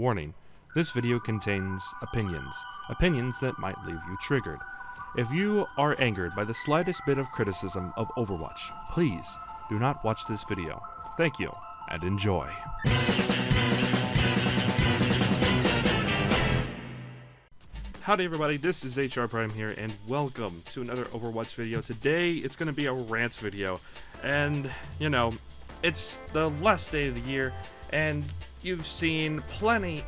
Warning, this video contains opinions that might leave you triggered. If you are angered by the slightest bit of criticism of Overwatch, please do not watch this video. Thank you, and enjoy. Howdy everybody, this is HR Prime here, and welcome to another Overwatch video. Today, it's going to be a rant video, and, you know, it's the last day of the year, and you've seen plenty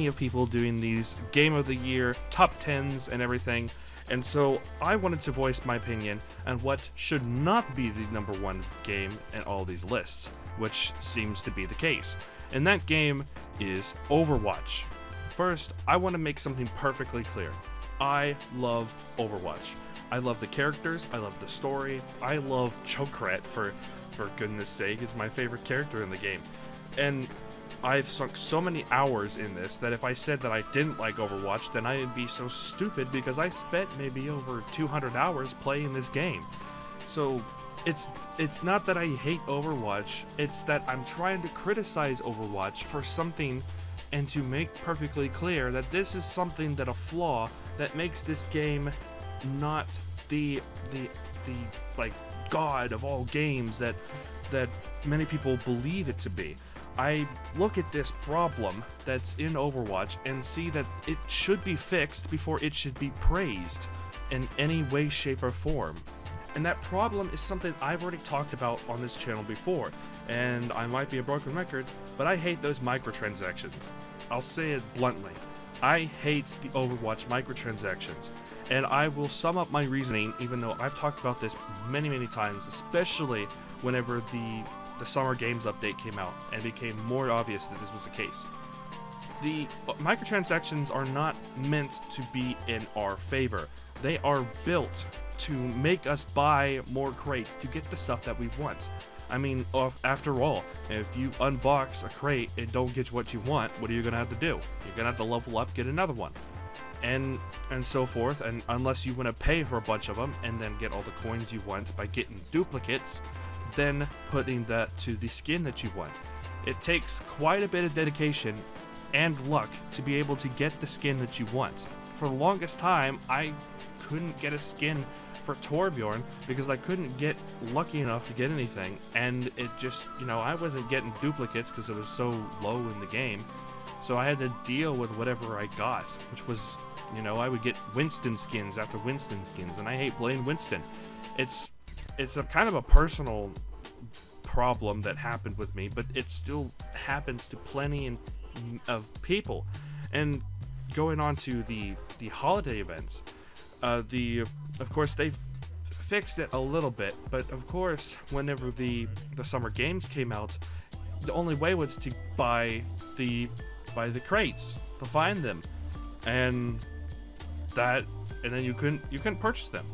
of people doing these Game of the Year, top 10s, and everything, and so I wanted to voice my opinion on what should not be the number one game in all these lists, which seems to be the case. And that game is Overwatch. First, I want to make something perfectly clear. I love Overwatch. I love the characters, I love the story, I love Junkrat, for goodness sake, is my favorite character in the game. And I've sunk so many hours in this that if I said that I didn't like Overwatch, then I'd be so stupid because I spent maybe over 200 hours playing this game. So it's not that I hate Overwatch, it's that I'm trying to criticize Overwatch for something and to make perfectly clear that this is something that a flaw that makes this game not the like god of all games that many people believe it to be. I look at this problem that's in Overwatch and see that it should be fixed before it should be praised in any way, shape, or form. And that problem is something I've already talked about on this channel before, and I might be a broken record, but I hate those microtransactions. I'll say it bluntly. I hate the Overwatch microtransactions, and I will sum up my reasoning, even though I've talked about this many times, especially whenever the Summer Games update came out and it became more obvious that this was the case. The microtransactions are not meant to be in our favor. They are built to make us buy more crates to get the stuff that we want. I mean, after all, if you unbox a crate and don't get what you want, what are you gonna have to do? You're gonna have to level up, get another one, and so forth. And unless you want to pay for a bunch of them and then get all the coins you want by getting duplicates, then putting that to the skin that you want. It takes quite a bit of dedication and luck to be able to get the skin that you want. For the longest time, I couldn't get a skin for Torbjorn because I couldn't get lucky enough to get anything, and it just, you know, I wasn't getting duplicates because it was so low in the game, so I had to deal with whatever I got, which was, you know, I would get Winston skins after Winston skins, and I hate playing Winston. It's a kind of a personal problem that happened with me, but it still happens to plenty of people. And going on to the holiday events, of course they've fixed it a little bit, but of course whenever the Summer Games came out, the only way was to buy the crates, to find them, and then you couldn't purchase them.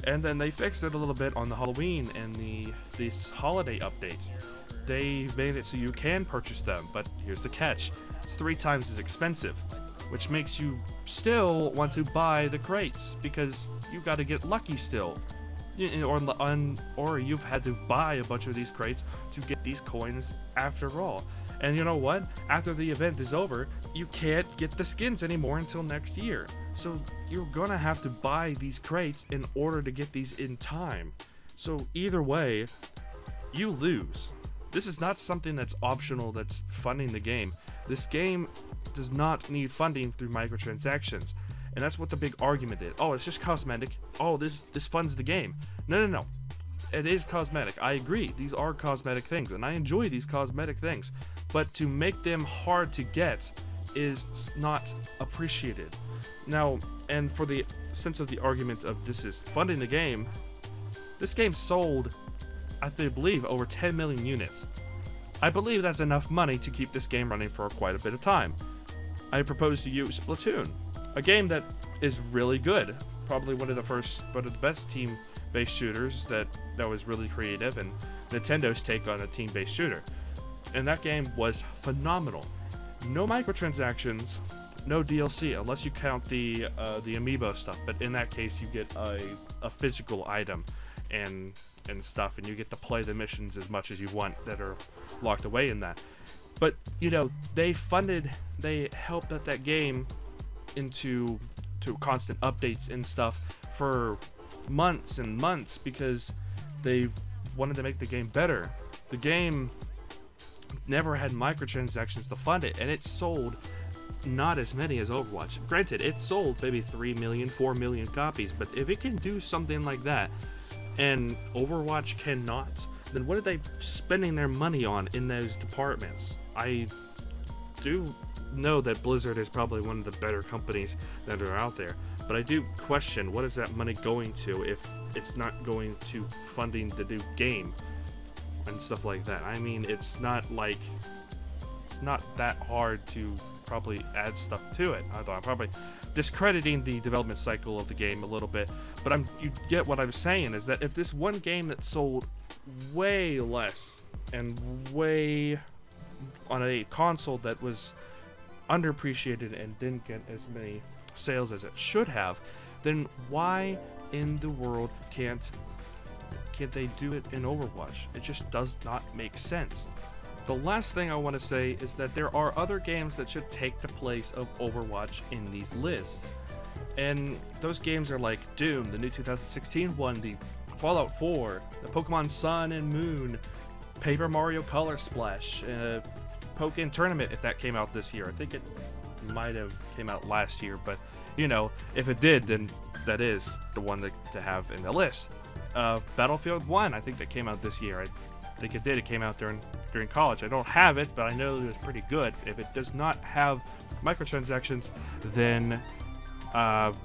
And then they fixed it a little bit on the Halloween and this holiday update. They made it so you can purchase them, but here's the catch: it's 3 times as expensive, which makes you still want to buy the crates because you got to get lucky still, or you've had to buy a bunch of these crates to get these coins after all. And you know what? After the event is over, you can't get the skins anymore until next year. So you're gonna have to buy these crates in order to get these in time. So either way, you lose. This is not something that's optional, that's funding the game. This game does not need funding through microtransactions. And that's what the big argument is. Oh, it's just cosmetic. Oh, this funds the game. No. It is cosmetic. I agree. These are cosmetic things, and I enjoy these cosmetic things. But to make them hard to get is not appreciated. Now, and for the sense of the argument of this is funding the game, this game sold, I believe, over 10 million units. I believe that's enough money to keep this game running for quite a bit of time. I propose to you Splatoon, a game that is really good. Probably one of the best team-based shooters that was really creative, and Nintendo's take on a team-based shooter. And that game was phenomenal. No microtransactions, no DLC, unless you count the amiibo stuff. But in that case, you get a physical item and stuff, and you get to play the missions as much as you want that are locked away in that. But, you know, they helped that game into constant updates and stuff for months and months because they wanted to make the game better. The game never had microtransactions to fund it, and it sold not as many as Overwatch. Granted, it sold maybe 3 million, 4 million copies, but if it can do something like that, and Overwatch cannot, then what are they spending their money on in those departments? I do know that Blizzard is probably one of the better companies that are out there, but I do question what is that money going to if it's not going to funding the new game and stuff like that. I mean, it's not that hard to probably add stuff to it. Although I'm probably discrediting the development cycle of the game a little bit, but you get what I'm saying is that if this one game that sold way less and way on a console that was underappreciated and didn't get as many sales as it should have, then why in the world can't they do it in Overwatch? It just does not make sense. The last thing I want to say is that there are other games that should take the place of Overwatch in these lists. And those games are like Doom, the new 2016 one, the Fallout 4, the Pokemon Sun and Moon, Paper Mario Color Splash, Pokken Tournament, if that came out this year. I think it might have came out last year, but you know, if it did, then that is the one to have in the list. Battlefield 1, I think that came out this year. I think it did. It came out during college. I don't have it, but I know it was pretty good. If it does not have microtransactions, then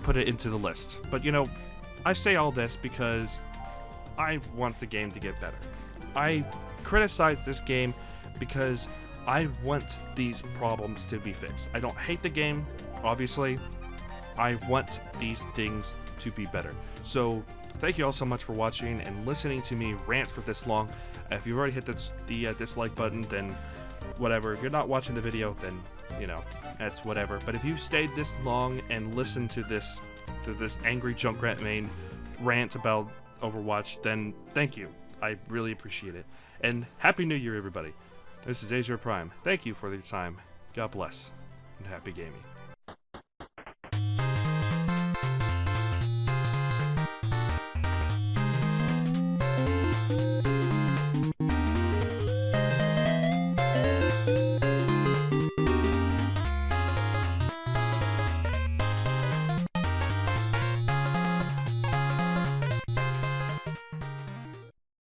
put it into the list. But you know, I say all this because I want the game to get better. I criticize this game because I want these problems to be fixed. I don't hate the game, obviously. I want these things to be better. So thank you all so much for watching and listening to me rant for this long. If you've already hit the dislike button, then whatever. If you're not watching the video, then you know, that's whatever. But if you stayed this long and listened to this angry Junkrat main rant about Overwatch, then thank you. I really appreciate it. And Happy New Year, everybody. This is Azure Prime. Thank you for your time. God bless, and happy gaming.